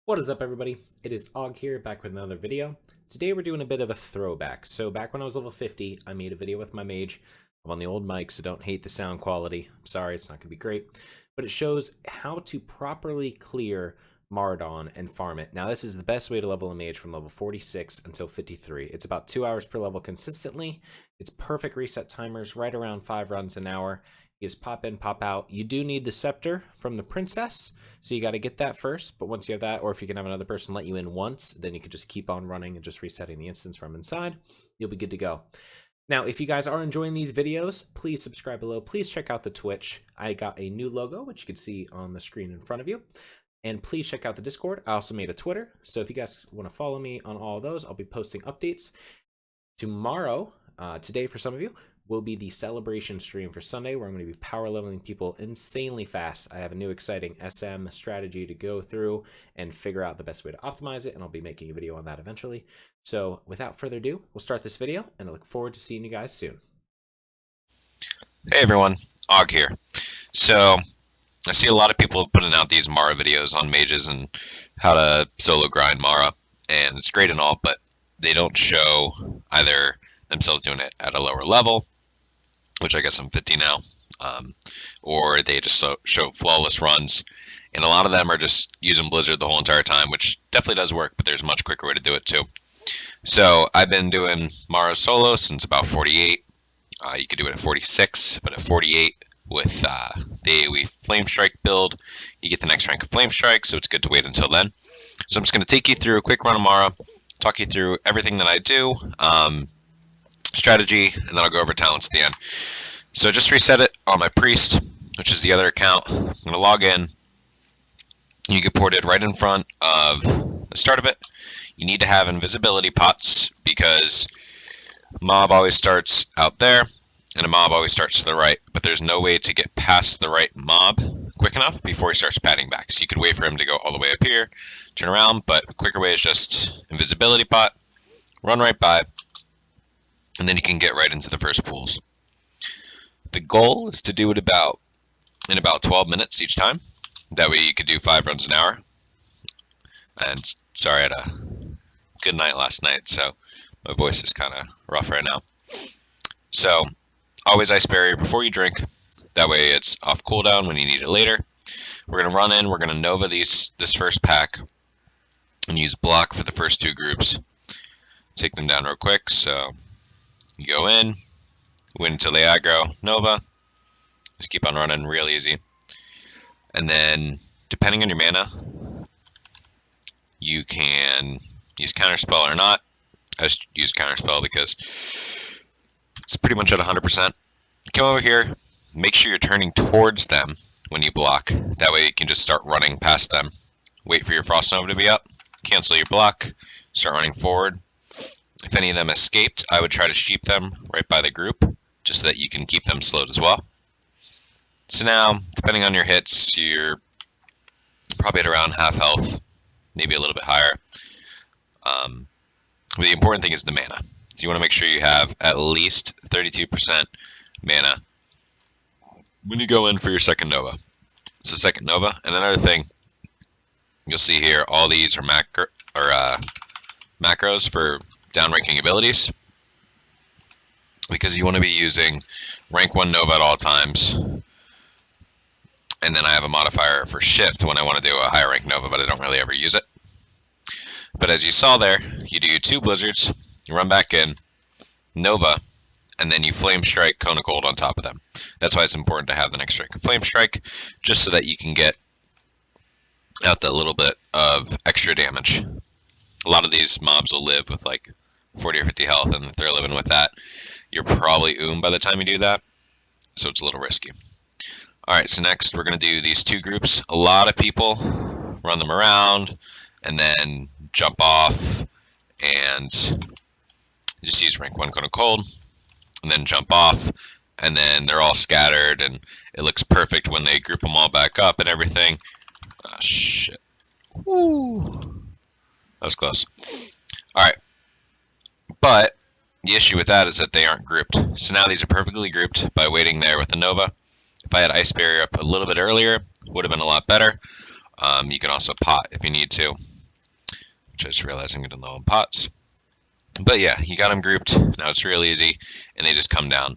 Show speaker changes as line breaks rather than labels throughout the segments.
What is up, everybody? It is Og here, back with another video. Today we're doing a bit of a throwback. So back when I was level 50, I made a video with my Mage. I'm on the old mic, so don't hate the sound quality. I'm sorry, it's not going to be great. But it shows how to properly clear Maraudon and farm it. Now this is the best way to level a Mage from level 46 until 53. It's about 2 hours per level consistently. It's perfect reset timers, right around 5 runs an hour. You just pop in, pop out. You do need the scepter from the princess, so you got to get that first. But once you have that, or if you can have another person let you in once, then you can just keep on running and just resetting the instance from inside. You'll be good to go. Now, if you guys are enjoying these videos, please subscribe below. Please check out the Twitch. I got a new logo, which you can see on the screen in front of you. And please check out the Discord. I also made a Twitter, so if you guys want to follow me on all of those, I'll be posting updates. Tomorrow, today for some of you, will be the celebration stream for Sunday, where I'm going to be power leveling people insanely fast. I have a new exciting SM strategy to go through and figure out the best way to optimize it, and I'll be making a video on that eventually. So without further ado, we'll start this video, and I look forward to seeing you guys soon.
Hey everyone, Og here. So I see a lot of people putting out these Mara videos on mages and how to solo grind Mara, and it's great and all, but they don't show either themselves doing it at a lower level, which I guess I'm 50 now, or they just show flawless runs, and a lot of them are just using Blizzard the whole entire time, which definitely does work, but there's a much quicker way to do it too. So I've been doing Mara solo since about 48. You could do it at 46, but at 48 with the AoE Flame Strike build, you get the next rank of Flame Strike, so it's good to wait until then. So I'm just going to take you through a quick run of Mara, talk you through everything that I do, strategy, and then I'll go over talents at the end. So just reset it on my priest, which is the other account. I'm going to log in. You get ported right in front of the start of it. You need to have invisibility pots because mob always starts out there and a mob always starts to the right, but there's no way to get past the right mob quick enough before he starts padding back. So you could wait for him to go all the way up here, turn around, but a quicker way is just invisibility pot, run right by, and then you can get right into the first pools. The goal is to do it in about 12 minutes each time. That way you could do 5 runs an hour. And sorry, I had a good night last night, so my voice is kind of rough right now. So always ice barrier before you drink. That way it's off cooldown when you need it later. We're going to run in, we're going to Nova this first pack and use block for the first 2 groups. Take them down real quick, so you go in, wait until they aggro, Nova, just keep on running real easy. And then, depending on your mana, you can use Counterspell or not. I just use Counterspell because it's pretty much at 100%. Come over here, make sure you're turning towards them when you block. That way you can just start running past them. Wait for your Frost Nova to be up, cancel your block, start running forward. If any of them escaped, I would try to sheep them right by the group, just so that you can keep them slowed as well. So now, depending on your hits, you're probably at around half health, maybe a little bit higher. But the important thing is the mana. So you want to make sure you have at least 32% mana when you go in for your second Nova. So second Nova, and another thing, you'll see here, all these are macros for downranking abilities, because you want to be using rank 1 Nova at all times, and then I have a modifier for shift when I want to do a higher rank Nova, but I don't really ever use it. But as you saw there, you do 2 blizzards, you run back in, Nova, and then you Flame Strike Cone of Cold on top of them. That's why it's important to have the next strike of Flame Strike, just so that you can get out that little bit of extra damage. A lot of these mobs will live with like 40 or 50 health, and if they're living with that, you're probably by the time you do that, so it's a little risky. Alright, so next we're going to do these 2 groups. A lot of people run them around, and then jump off, and just use rank 1 Cone of Cold, and then jump off, and then they're all scattered, and it looks perfect when they group them all back up and everything. Ah, shit. Woo! That was close. Alright. But the issue with that is that they aren't grouped. So now these are perfectly grouped by waiting there with the Nova. If I had Ice Barrier up a little bit earlier, would have been a lot better. You can also pot if you need to. which I just realized I'm getting low on pots. But yeah, you got them grouped. Now it's real easy, and they just come down.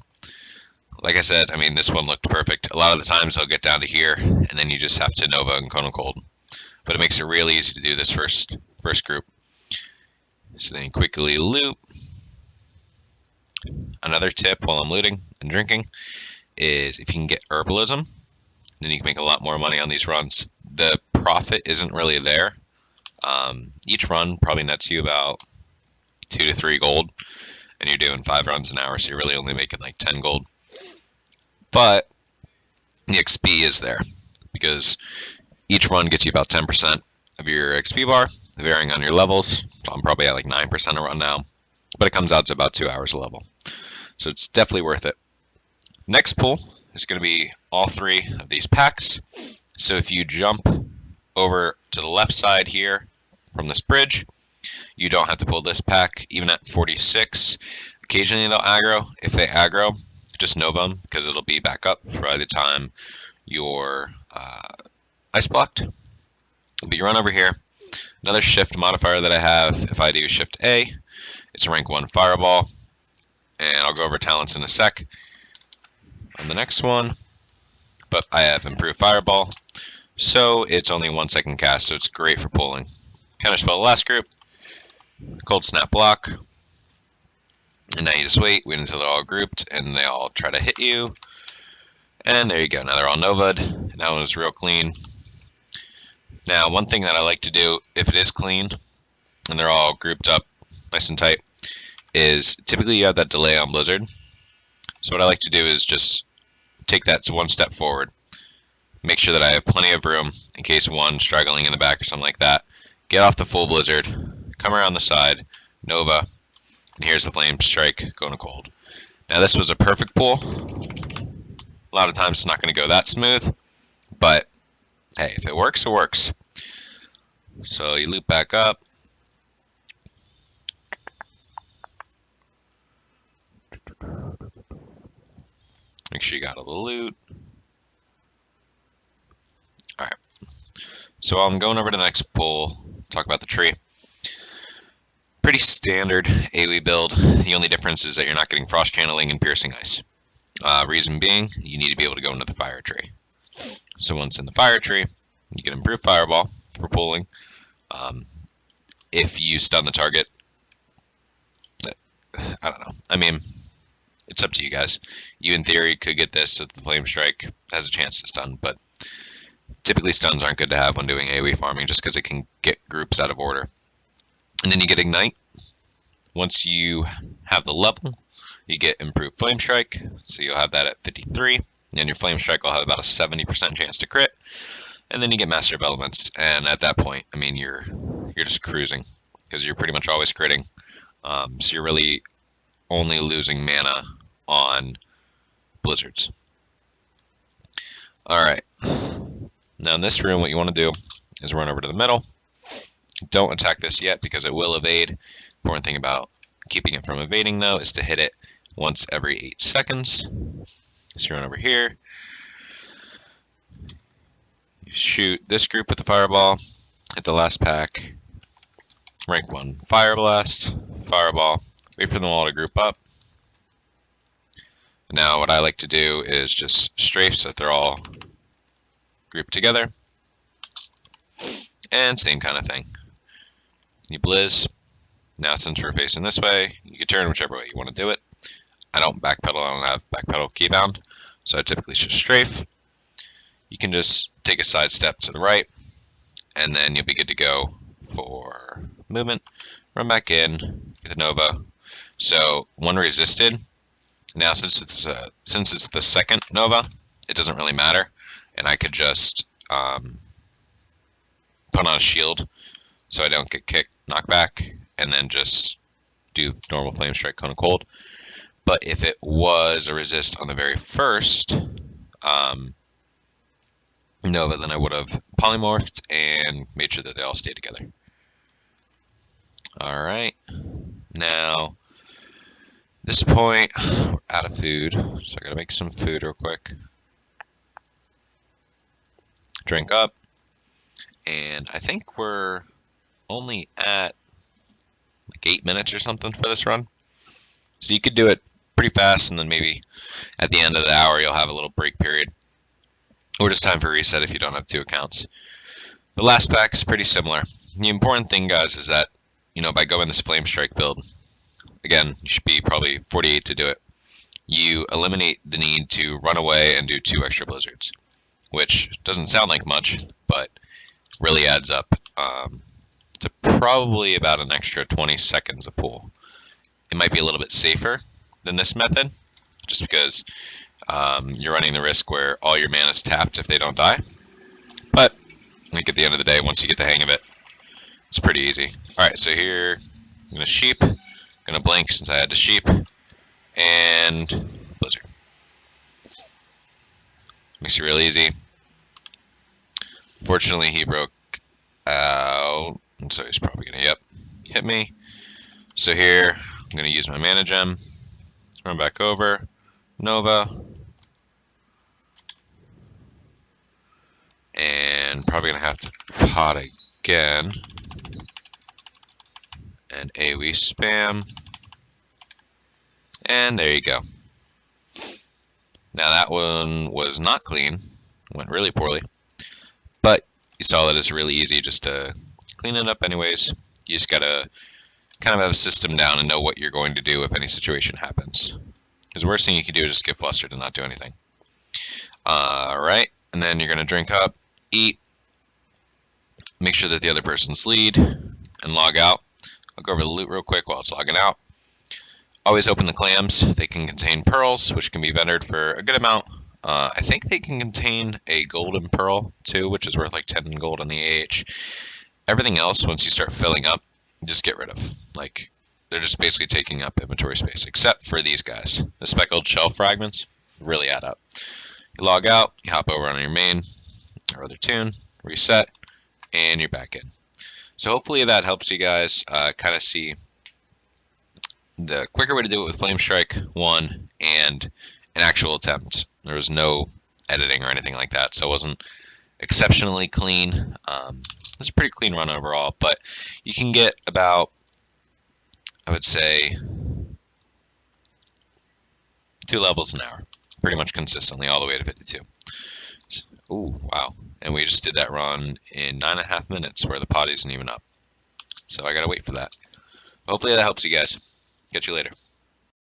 Like I said, I mean, this one looked perfect. A lot of the times they'll get down to here, and then you just have to Nova and Cone of Cold. But it makes it real easy to do this first group. So then you quickly loot. Another tip while I'm looting and drinking is if you can get herbalism, then you can make a lot more money on these runs. The profit isn't really there. Each run probably nets you about 2 to 3 gold, and you're doing 5 runs an hour, so you're really only making like 10 gold. But the XP is there because each run gets you about 10% of your XP bar, varying on your levels. So I'm probably at like 9% a run now, but it comes out to about 2 hours a level. So it's definitely worth it. Next pull is going to be all 3 of these packs. So if you jump over to the left side here from this bridge, you don't have to pull this pack, even at 46. Occasionally they'll aggro. If they aggro, just Nova them, because it'll be back up by the time you're ice blocked. But you run over here. Another shift modifier that I have, if I do shift A, it's a rank 1 fireball. And I'll go over talents in a sec on the next one. But I have improved fireball, so it's only 1 second cast, so it's great for pulling. Counterspell the last group. Cold snap block. And now you just wait until they're all grouped and they all try to hit you. And there you go. Now they're all Nova'd. And that one was real clean. Now, one thing that I like to do, if it is clean and they're all grouped up nice and tight, is typically you have that delay on Blizzard. So what I like to do is just take that to 1 step forward. Make sure that I have plenty of room in case one's struggling in the back or something like that. Get off the full Blizzard. Come around the side. Nova. And here's the Flame Strike going to cold. Now this was a perfect pull. A lot of times it's not going to go that smooth, but hey, if it works, it works. So you loop back up. Make sure you got all the loot. Alright. So I'm going over to the next pull, talk about the tree. Pretty standard AoE build. The only difference is that you're not getting frost channeling and piercing ice. Reason being, you need to be able to go into the fire tree. So once in the fire tree, you can improve fireball for pulling. If you stun the target, I don't know. I mean, it's up to you guys. You, in theory, could get this if the Flame Strike has a chance to stun, but typically stuns aren't good to have when doing AoE farming just because it can get groups out of order. And then you get Ignite. Once you have the level, you get improved Flame Strike, so you'll have that at 53, and your Flame Strike will have about a 70% chance to crit. And then you get Master of Elements, and at that point, I mean, you're just cruising, because you're pretty much always critting. So you're really only losing mana on blizzards. Alright, now in this room, what you want to do is run over to the middle. Don't attack this yet because it will evade. Important thing about keeping it from evading, though, is to hit it once every 8 seconds. So you run over here. You shoot this group with the fireball. Hit the last pack. Rank 1 fire blast. Fireball. Wait for them all to group up. Now what I like to do is just strafe so that they're all grouped together. And same kind of thing. You blizz. Now since we're facing this way, you can turn whichever way you want to do it. I don't backpedal, I don't have backpedal keybound, so I typically just strafe. You can just take a side step to the right, and then you'll be good to go for movement. Run back in, get the Nova. So one resisted. Now since it's the second Nova, it doesn't really matter, and I could just put on a shield so I don't get kicked, knockback, and then just do normal Flame Strike, Cone of Cold. But if it was a resist on the very first Nova, then I would have polymorphed and made sure that they all stay together. Alright, now this point, we're out of food, so I gotta make some food real quick. Drink up, and I think we're only at like 8 minutes or something for this run. So you could do it pretty fast, and then maybe at the end of the hour you'll have a little break period. Or just time for reset if you don't have 2 accounts. The last pack is pretty similar. The important thing, guys, is that, by going this Flame Strike build, again, you should be probably 48 to do it. You eliminate the need to run away and do 2 extra blizzards, which doesn't sound like much, but really adds up to probably about an extra 20 seconds a pull. It might be a little bit safer than this method, just because you're running the risk where all your mana is tapped if they don't die. But I think at the end of the day, once you get the hang of it, it's pretty easy. Alright, so here, I'm going to sheep, I'm going to blink since I had to sheep, and blizzard. Makes it real easy. Fortunately, he broke out, and so he's probably going to, hit me. So here, I'm going to use my mana gem, run back over, Nova, and probably going to have to pot again, and AoE spam, and there you go. Now that one was not clean, went really poorly, but you saw that it's really easy just to clean it up anyways. You just gotta kind of have a system down and know what you're going to do if any situation happens. Because the worst thing you can do is just get flustered and not do anything. Alright, and then you're gonna drink up, eat, make sure that the other person's lead, and log out. I'll go over the loot real quick while it's logging out. Always open the clams. They can contain pearls, which can be vendored for a good amount. I think they can contain a golden pearl too, which is worth like 10 gold on the AH. Everything else, once you start filling up, just get rid of. Like, they're just basically taking up inventory space, except for these guys. The speckled shell fragments really add up. You log out, you hop over on your main or other tune, reset, and you're back in. So hopefully that helps you guys kind of see the quicker way to do it with Flame Strike 1 and an actual attempt. There was no editing or anything like that, so it wasn't exceptionally clean. It was a pretty clean run overall, but you can get about, I would say, 2 levels an hour, pretty much consistently all the way to 52. Ooh, wow. And we just did that run in 9.5 minutes where the pot isn't even up. So I gotta wait for that. Hopefully that helps you guys. Catch you later.